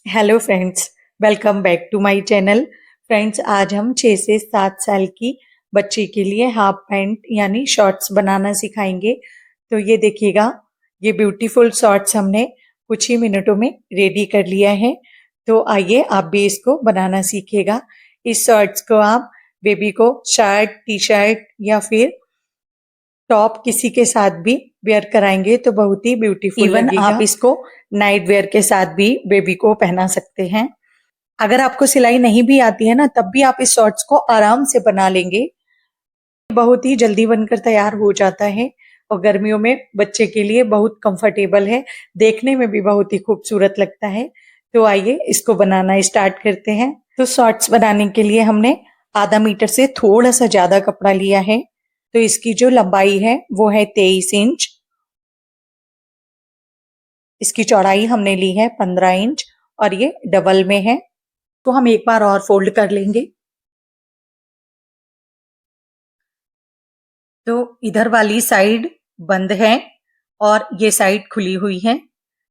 Hello friends, welcome back to my channel. Friends, आज हम 6 से 7 साल की बच्ची के लिए हाफ पैंट यानी शॉर्ट्स बनाना सिखाएंगे। तो ये देखिएगा, ये ब्यूटीफुल शॉर्ट्स हमने कुछ ही मिनटों में रेडी कर लिया है। तो आइए आप भी इसको बनाना सीखिएगा। इस शॉर्ट्स को आप बेबी को शर्ट, टी शर्ट या फिर टॉप किसी के साथ भी वेयर कराएंगे तो बहुत ही ब्यूटीफुल लगेगा। आप इसको नाइट वेयर के साथ भी बेबी को पहना सकते हैं। अगर आपको सिलाई नहीं भी आती है ना, तब भी आप इस शॉर्ट्स को आराम से बना लेंगे। बहुत ही जल्दी बनकर तैयार हो जाता है और गर्मियों में बच्चे के लिए बहुत कंफर्टेबल है, देखने में भी बहुत ही खूबसूरत लगता है। तो आइए इसको बनाना स्टार्ट करते हैं। तो शॉर्ट्स बनाने के लिए हमने आधा मीटर से थोड़ा सा ज्यादा कपड़ा लिया है। तो इसकी जो लंबाई है वो है 23 इंच। इसकी चौड़ाई हमने ली है 15 इंच और ये डबल में है। तो हम एक बार और फोल्ड कर लेंगे। तो इधर वाली साइड बंद है और ये साइड खुली हुई है।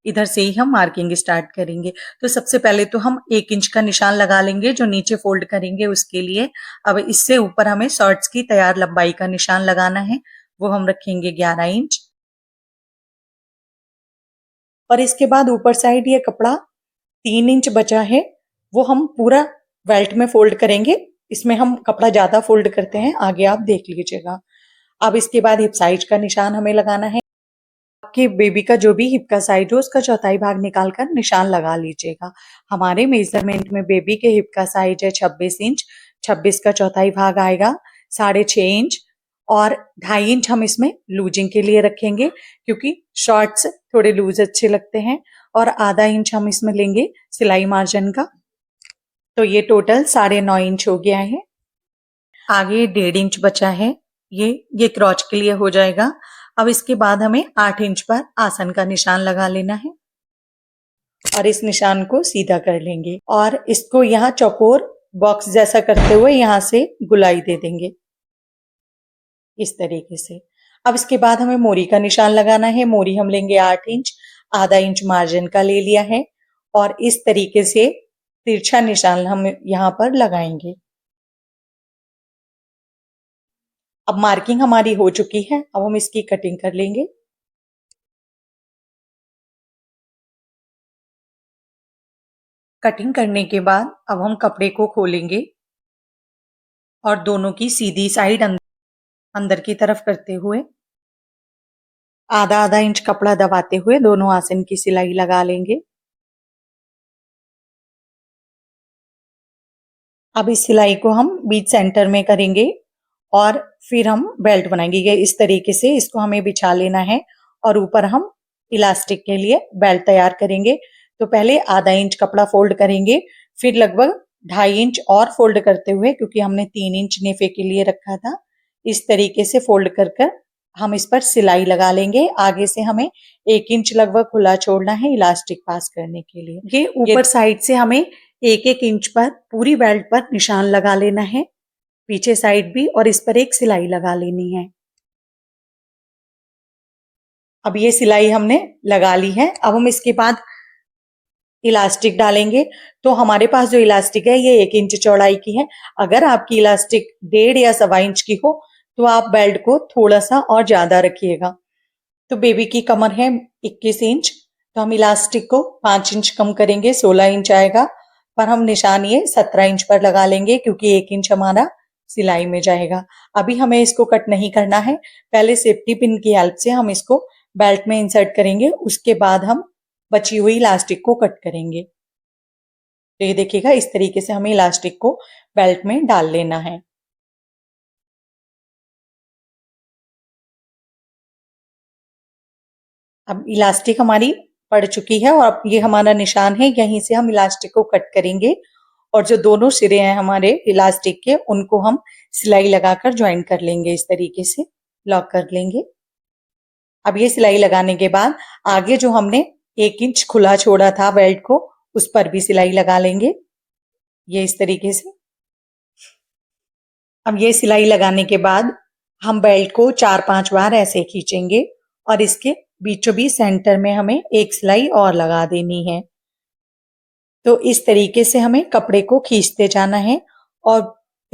इधर से ही हम मार्किंग स्टार्ट करेंगे। तो सबसे पहले तो हम 1 इंच का निशान लगा लेंगे जो नीचे फोल्ड करेंगे उसके लिए। अब इससे ऊपर हमें शॉर्ट्स की तैयार लंबाई का निशान लगाना है, वो हम रखेंगे 11 इंच। और इसके बाद ऊपर साइड ये कपड़ा 3 इंच बचा है, वो हम पूरा बेल्ट में फोल्ड करेंगे। इसमें हम कपड़ा ज्यादा फोल्ड करते हैं, आगे आप देख लीजिएगा। अब इसके बाद हिप साइज का निशान हमें लगाना है। आपके बेबी का जो भी हिप का साइज हो उसका चौथाई भाग निकालकर निशान लगा लीजिएगा। हमारे मेजरमेंट में बेबी के हिप का साइज है 26 इंच। 26 का चौथाई भाग आएगा 6.5 इंच और 2.5 इंच हम इसमें लूजिंग के लिए रखेंगे, क्योंकि शॉर्ट्स थोड़े लूज अच्छे लगते हैं। और आधा इंच हम इसमें लेंगे सिलाई मार्जिन का। तो ये टोटल 9.5 इंच हो गया है। आगे 1.5 इंच बचा है, ये क्रॉच के लिए हो जाएगा। अब इसके बाद हमें 8 इंच पर आसन का निशान लगा लेना है और इस निशान को सीधा कर लेंगे और इसको यहाँ चौकोर बॉक्स जैसा करते हुए यहाँ से गुलाई दे देंगे इस तरीके से। अब इसके बाद हमें मोरी का निशान लगाना है। मोरी हम लेंगे 8 इंच, आधा इंच मार्जिन का ले लिया है और इस तरीके से तिरछा निशान हम यहाँ पर लगाएंगे। अब मार्किंग हमारी हो चुकी है, अब हम इसकी कटिंग कर लेंगे। कटिंग करने के बाद अब हम कपड़े को खोलेंगे और दोनों की सीधी साइड अंदर की तरफ करते हुए आधा आधा इंच कपड़ा दबाते हुए दोनों आसन की सिलाई लगा लेंगे। अब इस सिलाई को हम बीच सेंटर में करेंगे और फिर हम बेल्ट बनाएंगे। ये इस तरीके से इसको हमें बिछा लेना है और ऊपर हम इलास्टिक के लिए बेल्ट तैयार करेंगे। तो पहले आधा इंच कपड़ा फोल्ड करेंगे, फिर लगभग 2.5 इंच और फोल्ड करते हुए, क्योंकि हमने 3 इंच नेफे के लिए रखा था, इस तरीके से फोल्ड कर कर हम इस पर सिलाई लगा लेंगे। आगे से हमें 1 इंच लगभग खुला छोड़ना है इलास्टिक पास करने के लिए। ये ऊपर साइड से हमें 1-1 इंच पर पूरी बेल्ट पर निशान लगा लेना है, पीछे साइड भी, और इस पर एक सिलाई लगा लेनी है। अब ये सिलाई हमने लगा ली है। अब हम इसके बाद इलास्टिक डालेंगे। तो हमारे पास जो इलास्टिक है ये 1 इंच चौड़ाई की है। अगर आपकी इलास्टिक 1.5 या 1.25 इंच की हो तो आप बेल्ट को थोड़ा सा और ज्यादा रखिएगा। तो बेबी की कमर है 21 इंच, तो हम इलास्टिक को 5 इंच कम करेंगे, 16 इंच आएगा। पर हम निशान ये 17 इंच पर लगा लेंगे, क्योंकि 1 इंच हमारा सिलाई में जाएगा। अभी हमें इसको कट नहीं करना है, पहले सेफ्टी पिन की हेल्प से हम इसको बेल्ट में इंसर्ट करेंगे, उसके बाद हम बची हुई इलास्टिक को कट करेंगे। तो ये देखिएगा, इस तरीके से हमें इलास्टिक को बेल्ट में डाल लेना है। अब इलास्टिक हमारी पड़ चुकी है और अब ये हमारा निशान है, यहीं से हम इलास्टिक को कट करेंगे और जो दोनों सिरे हैं हमारे इलास्टिक के उनको हम सिलाई लगाकर ज्वाइन कर लेंगे, इस तरीके से लॉक कर लेंगे। अब ये सिलाई लगाने के बाद आगे जो हमने 1 इंच खुला छोड़ा था बेल्ट को, उस पर भी सिलाई लगा लेंगे, ये इस तरीके से। अब ये सिलाई लगाने के बाद हम बेल्ट को 4-5 बार ऐसे खींचेंगे और इसके बीचों बीच सेंटर में हमें एक सिलाई और लगा देनी है। तो इस तरीके से हमें कपड़े को खींचते जाना है और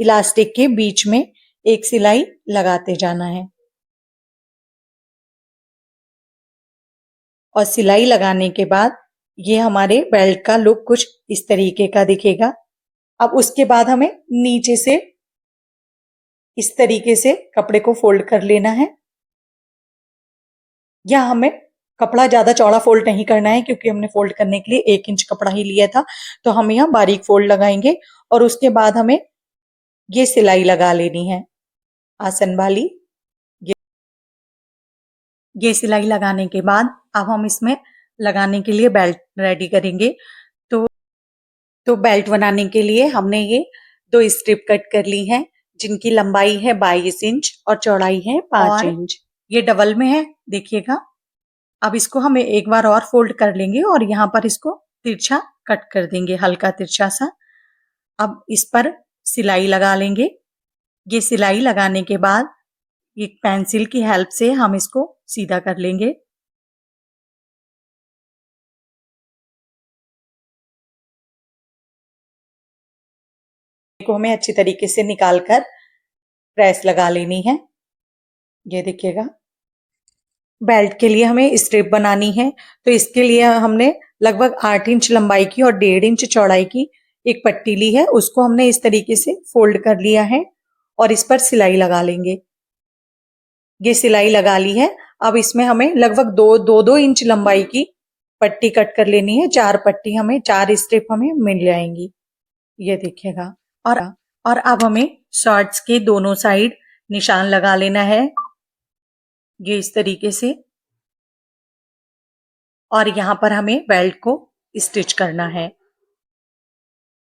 इलास्टिक के बीच में एक सिलाई लगाते जाना है और सिलाई लगाने के बाद ये हमारे बेल्ट का लुक कुछ इस तरीके का दिखेगा। अब उसके बाद हमें नीचे से इस तरीके से कपड़े को फोल्ड कर लेना है। या हमें कपड़ा ज्यादा चौड़ा फोल्ड नहीं करना है क्योंकि हमने फोल्ड करने के लिए 1 इंच कपड़ा ही लिया था, तो हम यहाँ बारीक फोल्ड लगाएंगे और उसके बाद हमें ये सिलाई लगा लेनी है आसन वाली। ये सिलाई लगाने के बाद अब हम इसमें लगाने के लिए बेल्ट रेडी करेंगे। तो बेल्ट बनाने के लिए हमने ये 2 स्ट्रिप कट कर ली हैं जिनकी लंबाई है 22 इंच और चौड़ाई है 5 इंच। ये डबल में है, देखिएगा। अब इसको हम एक बार और फोल्ड कर लेंगे और यहाँ पर इसको तिरछा कट कर देंगे, हल्का तिरछा सा। अब इस पर सिलाई लगा लेंगे। ये सिलाई लगाने के बाद एक पेंसिल की हेल्प से हम इसको सीधा कर लेंगे। को हमें अच्छी तरीके से निकालकर प्रेस लगा लेनी है। ये देखिएगा, बेल्ट के लिए हमें स्ट्रिप बनानी है, तो इसके लिए हमने लगभग 8 इंच लंबाई की और 1.5 इंच चौड़ाई की एक पट्टी ली है। उसको हमने इस तरीके से फोल्ड कर लिया है और इस पर सिलाई लगा लेंगे। ये सिलाई लगा ली है। अब इसमें हमें लगभग 2 इंच लंबाई की पट्टी कट कर लेनी है। 4 पट्टी हमें 4 स्ट्रिप हमें मिल जाएंगी। ये देखिएगा। और अब हमें शर्ट्स के दोनों साइड निशान लगा लेना है, ये इस तरीके से। और यहाँ पर हमें बेल्ट को स्टिच करना है।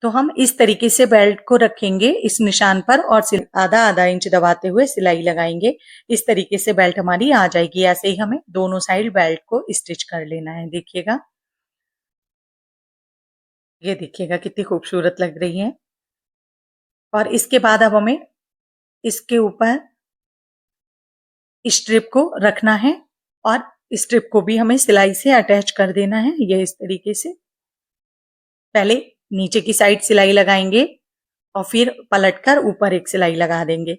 तो हम इस तरीके से बेल्ट को रखेंगे इस निशान पर और आधा इंच दबाते हुए सिलाई लगाएंगे। इस तरीके से बेल्ट हमारी आ जाएगी। ऐसे ही हमें दोनों साइड बेल्ट को स्टिच कर लेना है। देखिएगा, ये देखिएगा कितनी खूबसूरत लग रही है। और इसके बाद अब हमें इसके ऊपर स्ट्रिप को रखना है और स्ट्रिप को भी हमें सिलाई से अटैच कर देना है। ये इस तरीके से पहले नीचे की साइड सिलाई लगाएंगे और फिर पलटकर ऊपर एक सिलाई लगा देंगे।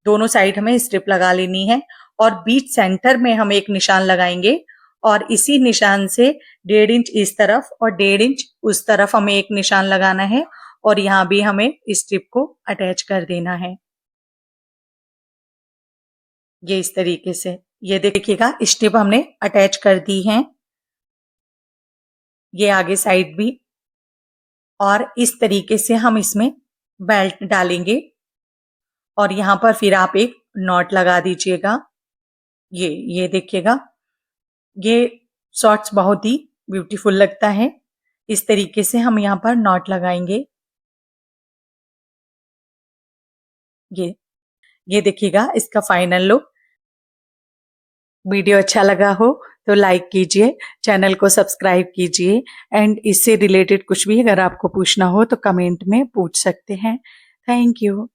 दोनों साइड हमें स्ट्रिप लगा लेनी है और बीच सेंटर में हम एक निशान लगाएंगे और इसी निशान से 1.5 इंच इस तरफ और 1.5 इंच उस तरफ हमें एक निशान लगाना है और यहाँ भी हमें स्ट्रिप को अटैच कर देना है। ये इस तरीके से, ये देखिएगा स्ट्रिप हमने अटैच कर दी है। ये आगे साइड भी। और इस तरीके से हम इसमें बेल्ट डालेंगे और यहाँ पर फिर आप एक नॉट लगा दीजिएगा। ये देखिएगा, ये शॉर्ट्स बहुत ही ब्यूटीफुल लगता है। इस तरीके से हम यहाँ पर नॉट लगाएंगे। ये देखिएगा इसका फाइनल लुक। वीडियो अच्छा लगा हो तो लाइक कीजिए, चैनल को सब्सक्राइब कीजिए एंड इससे रिलेटेड कुछ भी अगर आपको पूछना हो तो कमेंट में पूछ सकते हैं। Thank you.